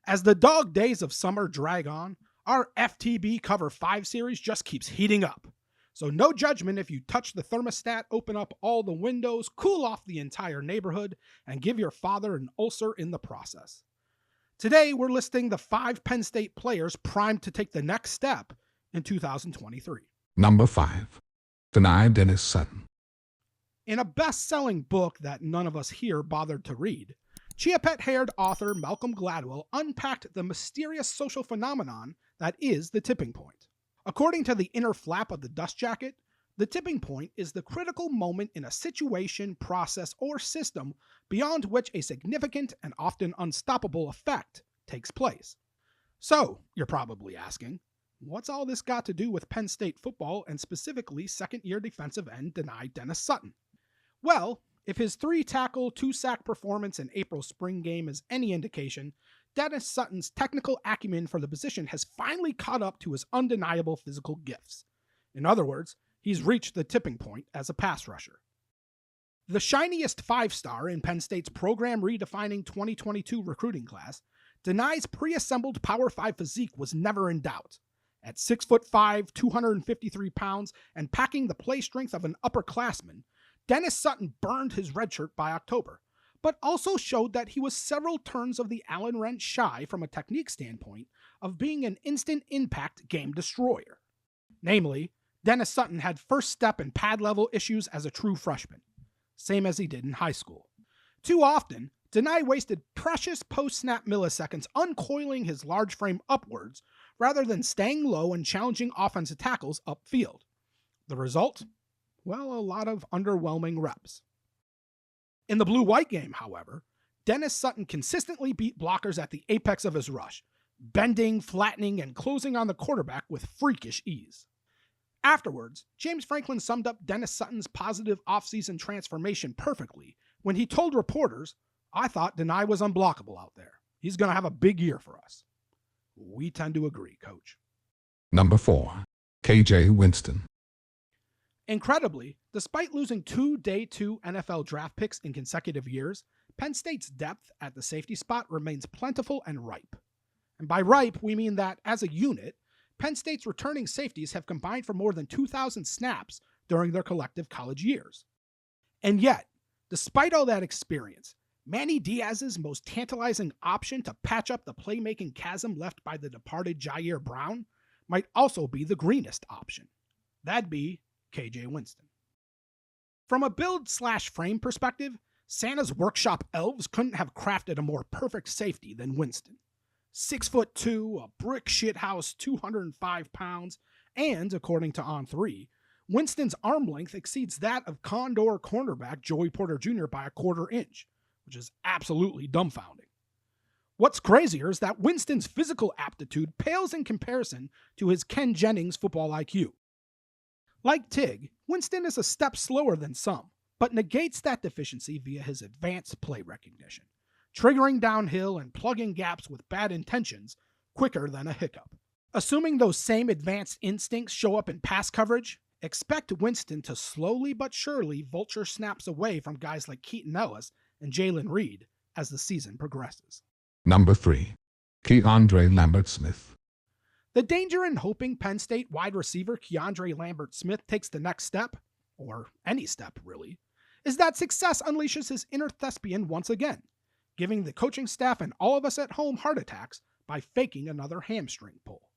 As the dog days of summer drag on, our FTB Cover 5 series just keeps heating up. So no judgment if you touch the thermostat, open up all the windows, cool off the entire neighborhood, and give your father an ulcer in the process. Today, we're listing the 5 Penn State players primed to take the next step in 2023. Number 5. Dani Dennis-Sutton. In a best-selling book that none of us here bothered to read, Chia-Pet-haired author Malcolm Gladwell unpacked the mysterious social phenomenon that is the tipping point. According to the inner flap of the dust jacket, the tipping point is the critical moment in a situation, process, or system beyond which a significant and often unstoppable effect takes place. So, you're probably asking, what's all this got to do with Penn State football and specifically second-year defensive end Dani Dennis-Sutton? Well, if his 3-tackle, 2-sack performance in April's spring game is any indication, Dennis-Sutton's technical acumen for the position has finally caught up to his undeniable physical gifts. In other words, he's reached the tipping point as a pass rusher. The shiniest 5-star in Penn State's program-redefining 2022 recruiting class, Dani's pre-assembled Power 5 physique was never in doubt. At 6'5", 253 pounds, and packing the play strength of an upperclassman, Dennis-Sutton burned his red shirt by October, but also showed that he was several turns of the Allen wrench shy from a technique standpoint of being an instant impact game destroyer. Namely, Dennis-Sutton had first step and pad level issues as a true freshman, same as he did in high school. Too often, Dani wasted precious post-snap milliseconds uncoiling his large frame upwards rather than staying low and challenging offensive tackles upfield. The result? Well, a lot of underwhelming reps. In the blue-white game, however, Dennis-Sutton consistently beat blockers at the apex of his rush, bending, flattening, and closing on the quarterback with freakish ease. Afterwards, James Franklin summed up Dennis-Sutton's positive offseason transformation perfectly when he told reporters, "I thought Dani was unblockable out there. He's going to have a big year for us." We tend to agree, Coach. Number 4. KJ Winston. Incredibly, despite losing 2 Day 2 NFL draft picks in consecutive years, Penn State's depth at the safety spot remains plentiful and ripe. And by ripe, we mean that, as a unit, Penn State's returning safeties have combined for more than 2,000 snaps during their collective college years. And yet, despite all that experience, Manny Diaz's most tantalizing option to patch up the playmaking chasm left by the departed Jair Brown might also be the greenest option. That'd be KJ Winston. From a build/frame perspective, Santa's workshop elves couldn't have crafted a more perfect safety than Winston. 6'2", a brick shithouse, 205 pounds, and, according to On3, Winston's arm length exceeds that of Condor cornerback Joey Porter Jr. by a quarter inch, which is absolutely dumbfounding. What's crazier is that Winston's physical aptitude pales in comparison to his Ken Jennings football IQ. Like Tig, Winston is a step slower than some, but negates that deficiency via his advanced play recognition, triggering downhill and plugging gaps with bad intentions quicker than a hiccup. Assuming those same advanced instincts show up in pass coverage, expect Winston to slowly but surely vulture snaps away from guys like Keaton Ellis and Jalen Reed as the season progresses. Number 3. KeAndre Lambert-Smith. The danger in hoping Penn State wide receiver KeAndre Lambert-Smith takes the next step, or any step really, is that success unleashes his inner thespian once again, giving the coaching staff and all of us at home heart attacks by faking another hamstring pull.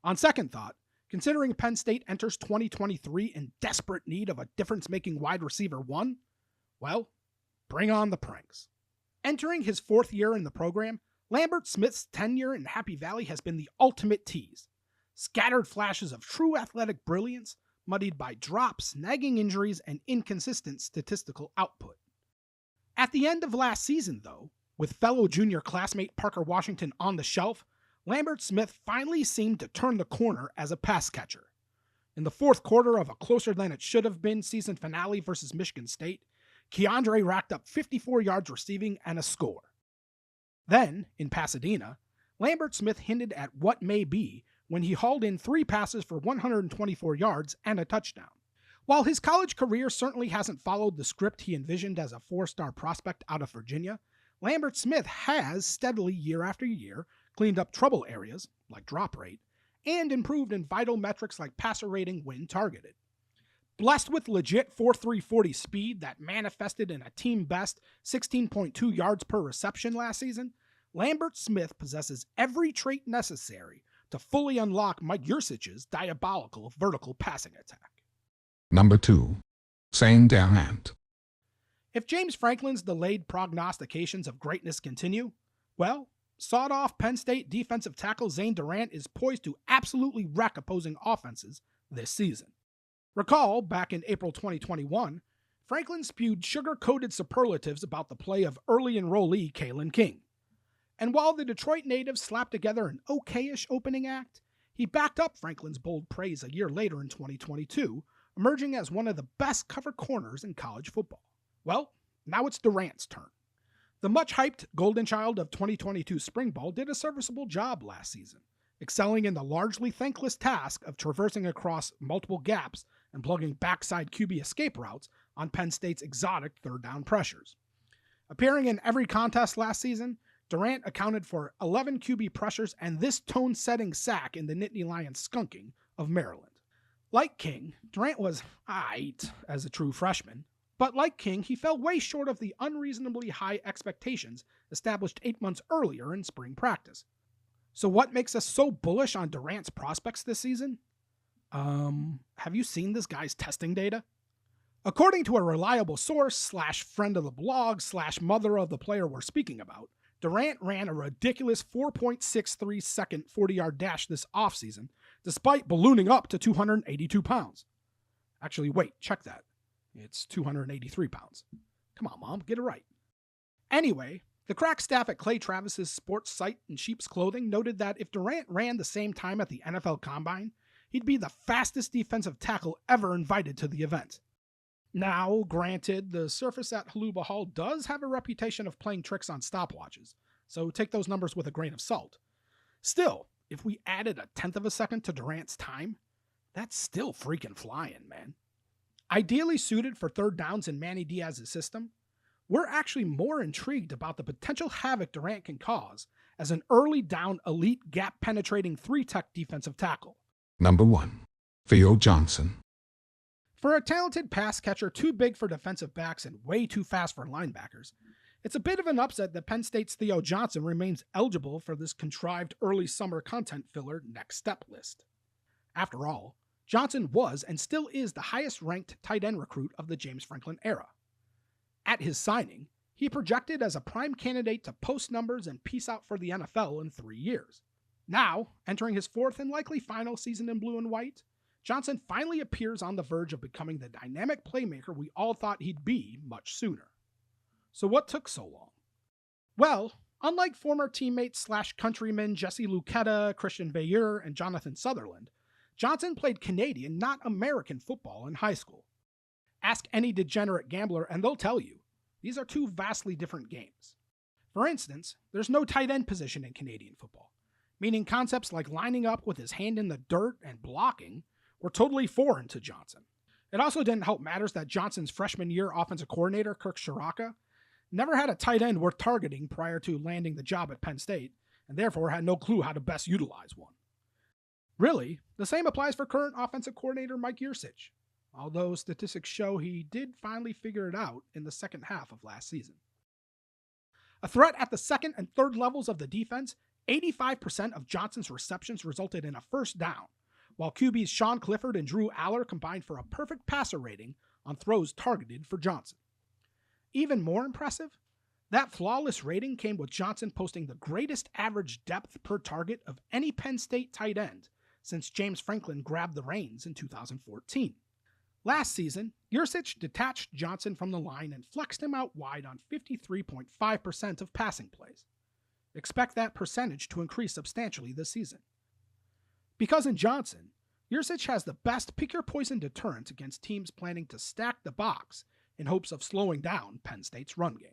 On second thought, considering Penn State enters 2023 in desperate need of a difference-making wide receiver one, well, bring on the pranks. Entering his 4th year in the program, Lambert-Smith's tenure in Happy Valley has been the ultimate tease. Scattered flashes of true athletic brilliance, muddied by drops, nagging injuries, and inconsistent statistical output. At the end of last season, though, with fellow junior classmate Parker Washington on the shelf, Lambert-Smith finally seemed to turn the corner as a pass catcher. In the 4th quarter of a closer-than-it-should-have-been season finale versus Michigan State, KeAndre racked up 54 yards receiving and a score. Then, in Pasadena, Lambert-Smith hinted at what may be when he hauled in 3 passes for 124 yards and a touchdown. While his college career certainly hasn't followed the script he envisioned as a 4-star prospect out of Virginia, Lambert-Smith has steadily year after year cleaned up trouble areas, like drop rate, and improved in vital metrics like passer rating when targeted. Blessed with legit 4.340 speed that manifested in a team-best 16.2 yards per reception last season, Lambert-Smith possesses every trait necessary to fully unlock Mike Yurcich's diabolical vertical passing attack. Number 2. Zane Durant. If James Franklin's delayed prognostications of greatness continue, well, sawed-off Penn State defensive tackle Zane Durant is poised to absolutely wreck opposing offenses this season. Recall, back in April 2021, Franklin spewed sugar-coated superlatives about the play of early enrollee Kalen King. And while the Detroit native slapped together an okay-ish opening act, he backed up Franklin's bold praise a year later in 2022, emerging as one of the best cover corners in college football. Well, now it's Durant's turn. The much-hyped golden child of 2022 spring ball did a serviceable job last season, excelling in the largely thankless task of traversing across multiple gaps and plugging backside QB escape routes on Penn State's exotic third down pressures. Appearing in every contest last season, Durant accounted for 11 QB pressures and this tone-setting sack in the Nittany Lions skunking of Maryland. Like King, Durant was aight as a true freshman, but like King, he fell way short of the unreasonably high expectations established 8 months earlier in spring practice. So what makes us so bullish on Durant's prospects this season? Have you seen this guy's testing data? According to a reliable source / friend of the blog / mother of the player we're speaking about, Durant ran a ridiculous 4.63 second 40-yard dash this offseason, despite ballooning up to 282 pounds. Actually, wait, check that. It's 283 pounds. Come on, Mom, get it right. Anyway, the crack staff at Clay Travis's sports site in sheep's clothing noted that if Durant ran the same time at the NFL Combine, he'd be the fastest defensive tackle ever invited to the event. Now, granted, the surface at Haluba Hall does have a reputation of playing tricks on stopwatches, so take those numbers with a grain of salt. Still, if we added a tenth of a second to Durant's time, that's still freaking flying, man. Ideally suited for third downs in Manny Diaz's system, we're actually more intrigued about the potential havoc Durant can cause as an early down elite gap-penetrating 3-tech defensive tackle. Number 1. Theo Johnson. For a talented pass catcher too big for defensive backs and way too fast for linebackers, it's a bit of an upset that Penn State's Theo Johnson remains eligible for this contrived early summer content filler next step list. After all, Johnson was and still is the highest-ranked tight end recruit of the James Franklin era. At his signing, he projected as a prime candidate to post numbers and peace out for the NFL in 3 years. Now, entering his 4th and likely final season in blue and white, Johnson finally appears on the verge of becoming the dynamic playmaker we all thought he'd be much sooner. So what took so long? Well, unlike former teammates / countrymen Jesse Luketa, Christian Veilleux, and Jonathan Sutherland, Johnson played Canadian, not American football in high school. Ask any degenerate gambler and they'll tell you, these are two vastly different games. For instance, there's no tight end position in Canadian football, meaning concepts like lining up with his hand in the dirt and blocking were totally foreign to Johnson. It also didn't help matters that Johnson's freshman year offensive coordinator, Kirk Shiraka, never had a tight end worth targeting prior to landing the job at Penn State, and therefore had no clue how to best utilize one. Really, the same applies for current offensive coordinator Mike Yurcich, although statistics show he did finally figure it out in the second half of last season. A threat at the second and third levels of the defense, 85% of Johnson's receptions resulted in a first down, while QBs Sean Clifford and Drew Aller combined for a perfect passer rating on throws targeted for Johnson. Even more impressive, that flawless rating came with Johnson posting the greatest average depth per target of any Penn State tight end since James Franklin grabbed the reins in 2014. Last season, Yurcich detached Johnson from the line and flexed him out wide on 53.5% of passing plays. Expect that percentage to increase substantially this season. Because in Johnson, Yurcich has the best pick-your-poison deterrent against teams planning to stack the box in hopes of slowing down Penn State's run game.